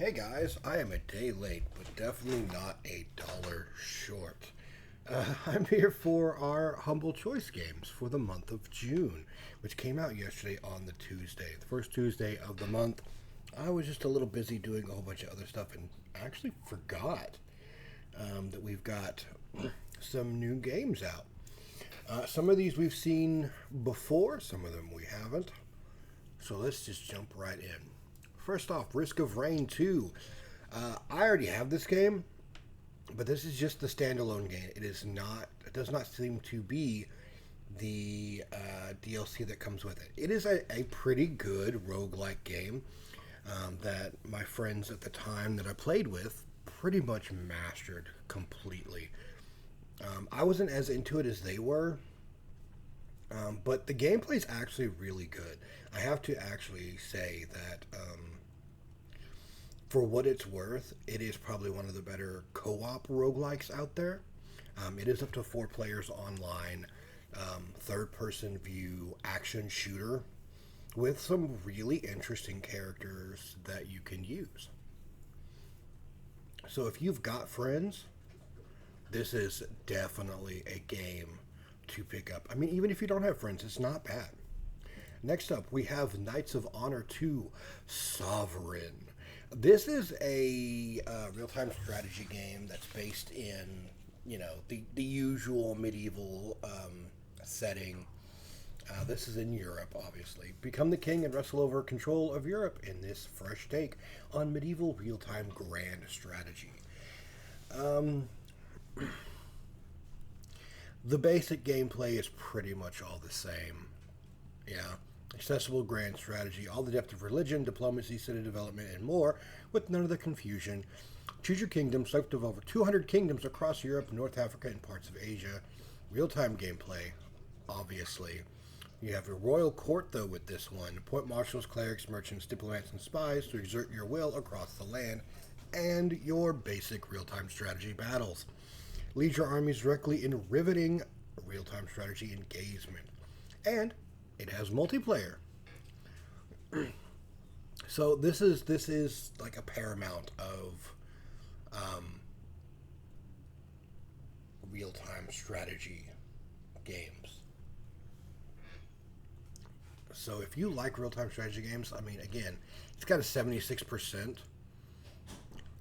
Hey guys, I am a day late, but definitely not a dollar short. I'm here for our Humble Choice games for the month of June, which came out yesterday on the Tuesday, the first Tuesday of the month. I was just a little busy doing a whole bunch of other stuff and actually forgot that we've got some new games out. Some of these we've seen before, some of them we haven't. So let's just jump right in. First off, Risk of Rain 2. I already have this game, but this is just the standalone game. It is not. It does not seem to be the DLC that comes with it. It is a pretty good roguelike game that my friends at the time that I played with pretty much mastered completely. I wasn't as into it as they were, but the gameplay is actually really good. I have to actually say that for what it's worth, it is probably one of the better co-op roguelikes out there. It is up to 4 players online, third-person view action shooter with some really interesting characters that you can use. So if you've got friends, this is definitely a game to pick up. I mean, even if you don't have friends, it's not bad. Next up, we have Knights of Honor 2 Sovereign. This is a real-time strategy game that's based in, the usual medieval setting. This is in Europe, obviously. Become the king and wrestle over control of Europe in this fresh take on medieval real-time grand strategy. The basic gameplay is pretty much all the same. Yeah. Accessible grand strategy, all the depth of religion, diplomacy, city development, and more, with none of the confusion. Choose your kingdom, select of over 200 kingdoms across Europe, North Africa, and parts of Asia. Real-time gameplay, obviously. You have a royal court, though, with this one. Appoint marshals, clerics, merchants, diplomats, and spies to exert your will across the land, and your basic real-time strategy battles. Lead your armies directly in riveting real-time strategy engagement. And it has multiplayer. So this is like a paramount of real-time strategy games. So if you like real-time strategy games, I mean, again, it's got a 76%.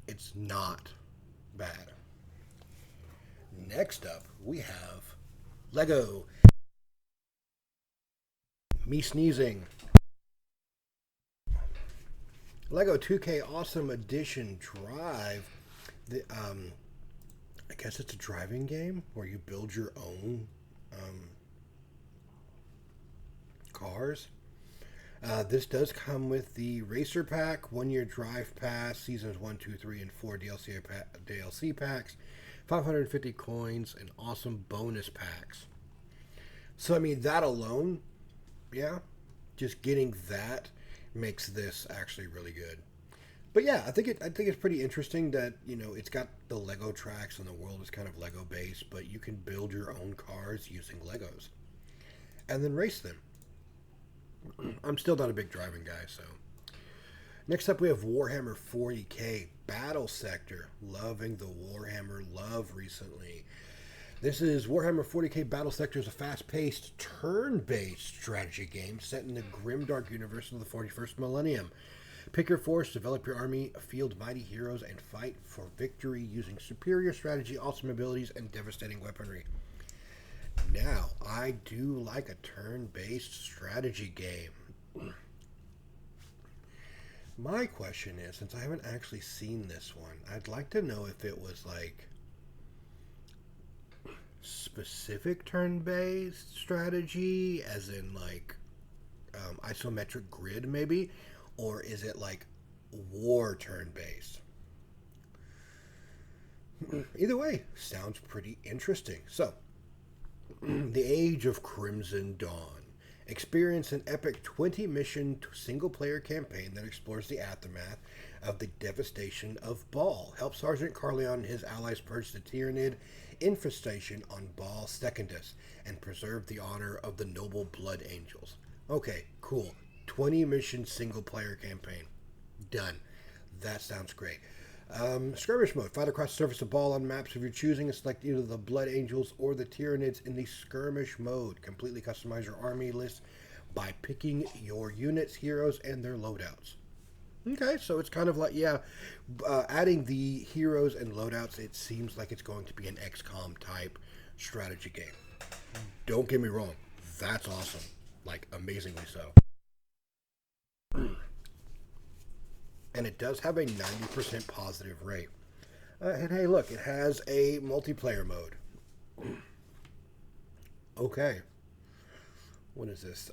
It's not bad. Next up, we have Lego. Me sneezing. Lego 2K Awesome Edition Drive. I guess it's a driving game where you build your own cars. This does come with the Racer Pack, 1 year Drive Pass, Seasons 1, 2, 3, and 4 DLC packs, 550 coins, and awesome bonus packs. So, I mean, that alone, yeah, just getting that makes this actually really good. But yeah, I think it's pretty interesting that it's got the Lego tracks and the world is kind of Lego based, but you can build your own cars using Legos and then race them. I'm still not a big driving guy, so. Next up, we have Warhammer 40k Battle Sector. Loving the Warhammer love recently. This is Warhammer 40k Battle Sector, is a fast-paced, turn-based strategy game set in the grimdark universe of the 41st millennium. Pick your force, develop your army, field mighty heroes, and fight for victory using superior strategy, awesome abilities, and devastating weaponry. Now, I do like a turn-based strategy game. My question is, since I haven't actually seen this one, I'd like to know if it was like specific turn-based strategy, as in like isometric grid maybe, or is it like war turn-based? Either way, sounds pretty interesting. So, The Age of Crimson Dawn. Experience an epic 20-mission single-player campaign that explores the aftermath of the devastation of Baal. Help Sergeant Carleon and his allies purge the Tyranid infestation on Baal Secundus and preserve the honor of the noble Blood Angels. Okay, cool. 20-mission single-player campaign. Done. That sounds great. Skirmish mode. Fight across the surface of ball on maps of your choosing and select either the Blood Angels or the Tyranids in the skirmish mode. Completely customize your army list by picking your units, heroes, and their loadouts. Okay, so it's kind of like, adding the heroes and loadouts, it seems like it's going to be an XCOM type strategy game. Don't get me wrong, that's awesome. Like, amazingly so. And it does have a 90% positive rate. And hey, look, it has a multiplayer mode. Okay. What is this?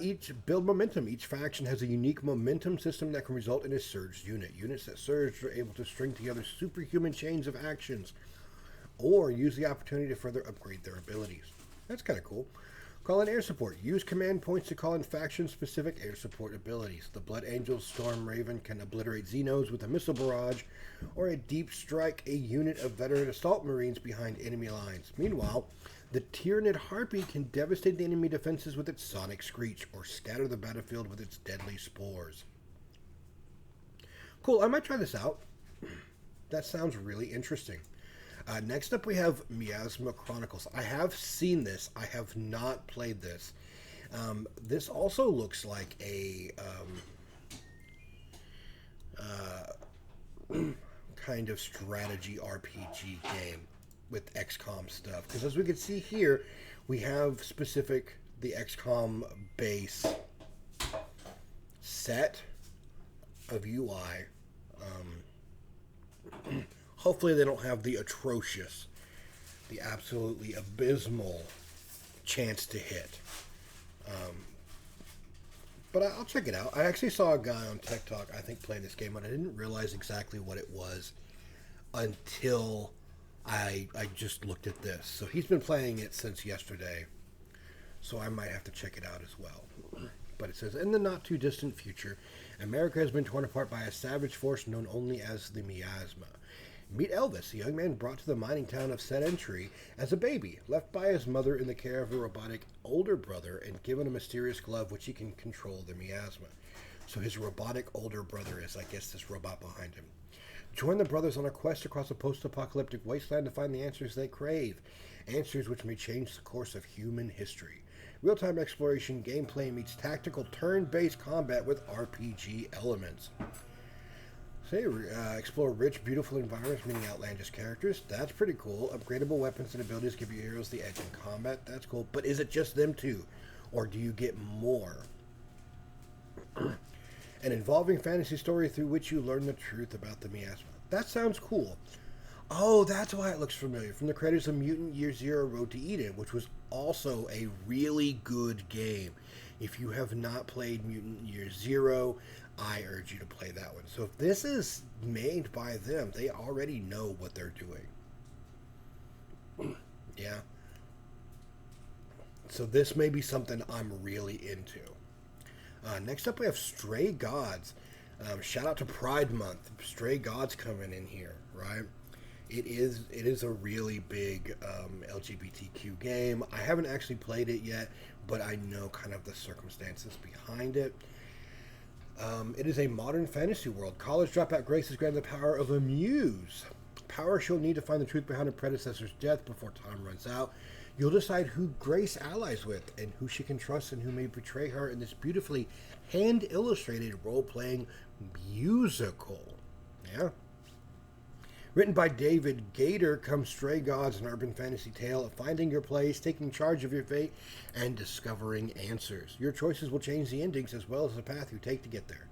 Each build momentum. Each faction has a unique momentum system that can result in a surged unit. Units that surge are able to string together superhuman chains of actions or use the opportunity to further upgrade their abilities. That's kind of cool. Call in air support. Use command points to call in faction-specific air support abilities. The Blood Angels Storm Raven can obliterate Xenos with a missile barrage, or a deep strike a unit of veteran assault marines behind enemy lines. Meanwhile, the Tyranid Harpy can devastate the enemy defenses with its sonic screech, or scatter the battlefield with its deadly spores. Cool, I might try this out. That sounds really interesting. Next up, we have Miasma Chronicles. I have seen this. I have not played this. This also looks like a kind of strategy RPG game with XCOM stuff. Because as we can see here, we have the XCOM base set of UI. Hopefully they don't have the absolutely abysmal chance to hit. But I'll check it out. I actually saw a guy on Tech Talk, I think, play this game, and I didn't realize exactly what it was until I just looked at this. So he's been playing it since yesterday, so I might have to check it out as well. But it says, in the not-too-distant future, America has been torn apart by a savage force known only as the Miasma. Meet Elvis, a young man brought to the mining town of Sedentry as a baby, left by his mother in the care of a robotic older brother and given a mysterious glove which he can control the miasma. So his robotic older brother is, I guess, this robot behind him. Join the brothers on a quest across a post-apocalyptic wasteland to find the answers they crave, answers which may change the course of human history. Real-time exploration gameplay meets tactical turn-based combat with RPG elements. Explore rich, beautiful environments meeting outlandish characters. That's pretty cool. Upgradable weapons and abilities give your heroes the edge in combat. That's cool. But is it just them two? Or do you get more? An involving fantasy story through which you learn the truth about the miasma. That sounds cool. Oh, that's why it looks familiar. From the creators of Mutant Year Zero Road to Eden, which was also a really good game. If you have not played Mutant Year Zero, I urge you to play that one. So if this is made by them, they already know what they're doing. Yeah. So this may be something I'm really into. Next up, we have Stray Gods. Shout out to Pride Month. Stray Gods coming in here, right? It is a really big LGBTQ game. I haven't actually played it yet, but I know kind of the circumstances behind it. It is a modern fantasy world. College dropout Grace is granted the power of a muse. Power she'll need to find the truth behind her predecessor's death before time runs out. You'll decide who Grace allies with and who she can trust and who may betray her in this beautifully hand-illustrated role-playing musical. Yeah. Written by David Gator comes Stray Gods, an urban fantasy tale of finding your place, taking charge of your fate, and discovering answers. Your choices will change the endings as well as the path you take to get there.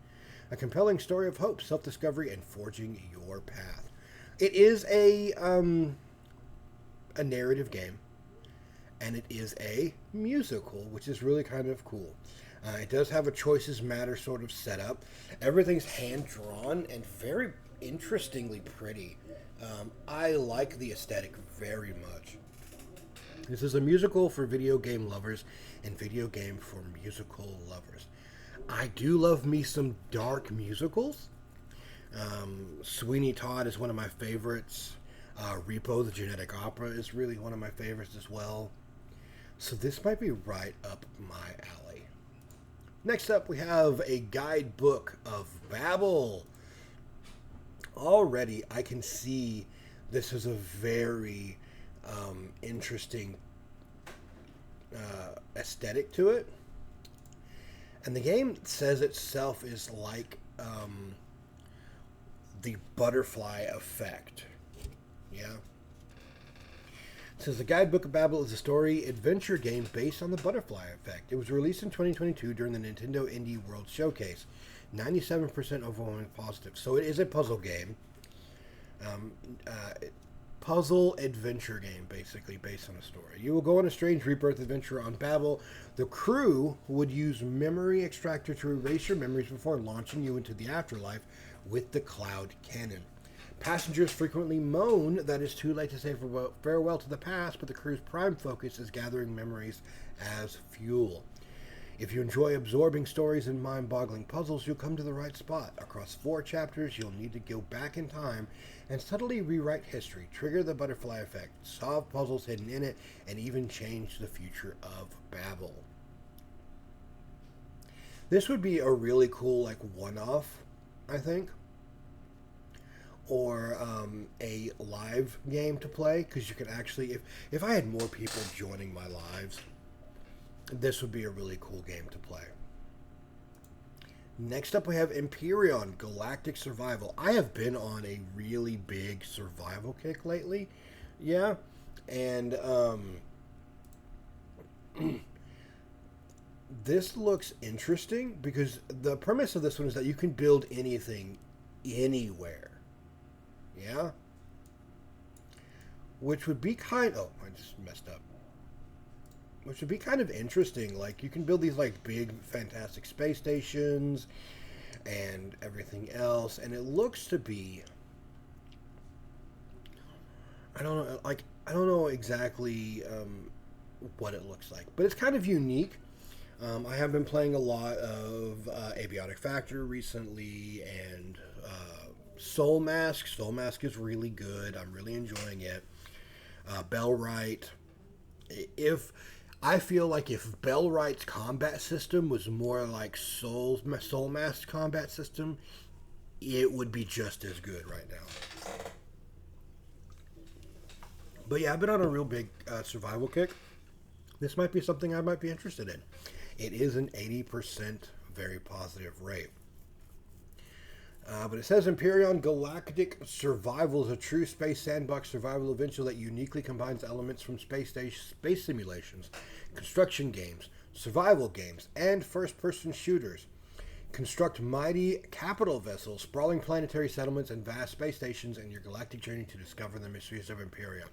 A compelling story of hope, self-discovery, and forging your path. It is a narrative game, and it is a musical, which is really kind of cool. It does have a choices matter sort of setup. Everything's hand-drawn and very interestingly pretty. I like the aesthetic very much. This is a musical for video game lovers and video game for musical lovers. I do love me some dark musicals. Sweeney Todd is one of my favorites. Repo, the Genetic Opera, is really one of my favorites as well. So this might be right up my alley. Next up, we have a guidebook of Babel. already I can see this is a very interesting aesthetic to it. And the game says itself is like the butterfly effect. Yeah. It says the Guidebook of Babel is a story adventure game based on the butterfly effect. It was released in 2022 during the Nintendo Indie World Showcase. 97% overwhelmingly positive. So it is a puzzle game. Um, Puzzle adventure game, basically, based on a story. You will go on a strange rebirth adventure on Babel. The crew would use memory extractor to erase your memories before launching you into the afterlife with the cloud cannon. Passengers frequently moan that it's too late to say farewell to the past, but the crew's prime focus is gathering memories as fuel. If you enjoy absorbing stories and mind-boggling puzzles, you'll come to the right spot. Across 4 chapters, you'll need to go back in time and subtly rewrite history, trigger the butterfly effect, solve puzzles hidden in it, and even change the future of Babel. This would be a really cool, like, one-off, I think. Or a live game to play, because you could actually, if I had more people joining my lives, this would be a really cool game to play. Next up, we have Empyrion Galactic Survival. I have been on a really big survival kick lately. Yeah. And this looks interesting because the premise of this one is that you can build anything anywhere. Yeah. Which would be oh, I just messed up. Which would be kind of interesting. Like, you can build these, like, big, fantastic space stations and everything else. And it looks to be... I don't know exactly what it looks like. But it's kind of unique. I have been playing a lot of Avionic Factor recently and Soul Mask. Soul Mask is really good. I'm really enjoying it. Bellwright. I feel like if Bellwright's combat system was more like Soul Mask's combat system, it would be just as good right now. But yeah, I've been on a real big survival kick. This might be something I might be interested in. It is an 80% very positive rate. But it says Empyrion Galactic Survival is a true space sandbox survival adventure that uniquely combines elements from space simulations, construction games, survival games, and first-person shooters. Construct mighty capital vessels, sprawling planetary settlements, and vast space stations in your galactic journey to discover the mysteries of Empyrion.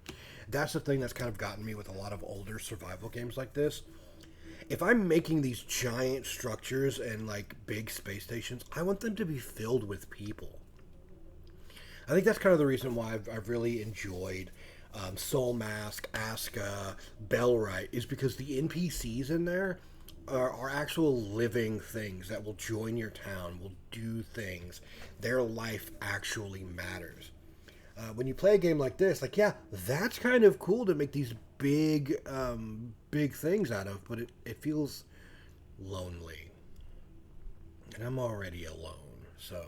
That's the thing that's kind of gotten me with a lot of older survival games like this. If I'm making these giant structures and like big space stations, I want them to be filled with people. I think that's kind of the reason why I've really enjoyed Soul Mask, Aska, Bellwright, is because the NPCs in there are actual living things that will join your town, will do things. Their life actually matters. When you play a game like this, like, yeah, that's kind of cool to make these big things out of, but it feels lonely. And I'm already alone, so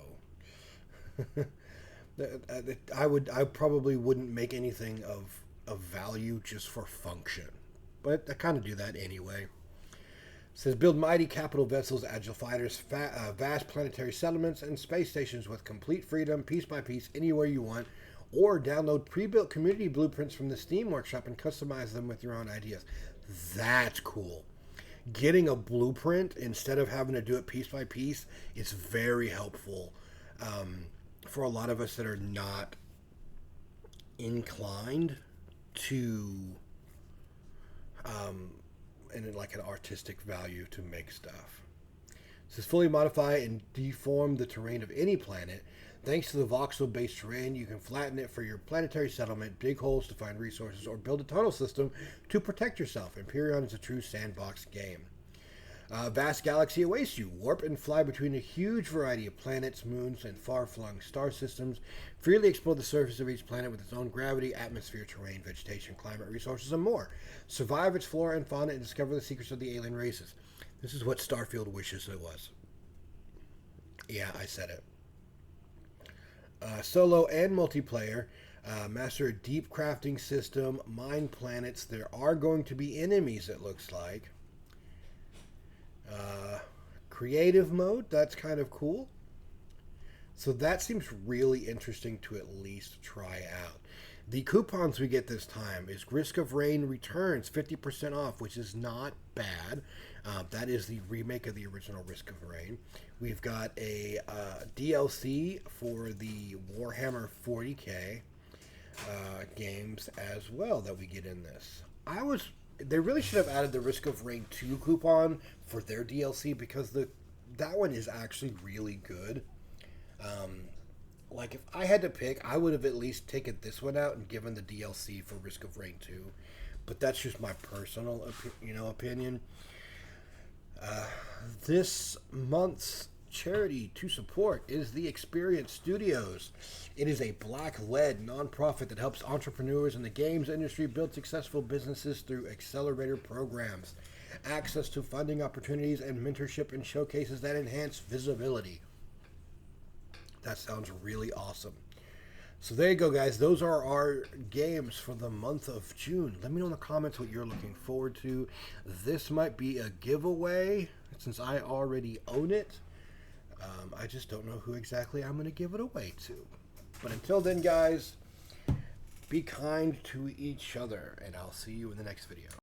I probably wouldn't make anything of value just for function. But I kind of do that anyway. It says build mighty capital vessels, agile fighters, vast planetary settlements, and space stations with complete freedom, piece by piece, anywhere you want. Or download pre-built community blueprints from the Steam Workshop and customize them with your own ideas. That's cool. Getting a blueprint instead of having to do it piece by piece is very helpful for a lot of us that are not inclined to and like an artistic value to make stuff. It says fully modify and deform the terrain of any planet. Thanks to the voxel-based terrain, you can flatten it for your planetary settlement, dig holes to find resources, or build a tunnel system to protect yourself. Empyrion is a true sandbox game. Vast galaxy awaits you. Warp and fly between a huge variety of planets, moons, and far-flung star systems. Freely explore the surface of each planet with its own gravity, atmosphere, terrain, vegetation, climate, resources, and more. Survive its flora and fauna and discover the secrets of the alien races. This is what Starfield wishes it was. Yeah, I said it. Solo and multiplayer. Master a deep crafting system, mine planets. There are going to be enemies, it looks like. Creative mode, that's kind of cool. So that seems really interesting to at least try out. The coupons we get this time is Risk of Rain Returns, 50% off, which is not bad. That is the remake of the original Risk of Rain. We've got a DLC for the Warhammer 40k games as well that we get in this. They really should have added the Risk of Rain 2 coupon for their DLC because that one is actually really good. Like if I had to pick, I would have at least taken this one out and given the DLC for Risk of Rain 2. But that's just my personal, opinion. This month's charity to support is the Experience Studios. It is a black-led nonprofit that helps entrepreneurs in the games industry build successful businesses through accelerator programs, access to funding opportunities, and mentorship and showcases that enhance visibility. That sounds really awesome. So there you go, guys. Those are our games for the month of June. Let me know in the comments what you're looking forward to. This might be a giveaway since I already own it. I just don't know who exactly I'm going to give it away to. But until then, guys, be kind to each other, and I'll see you in the next video.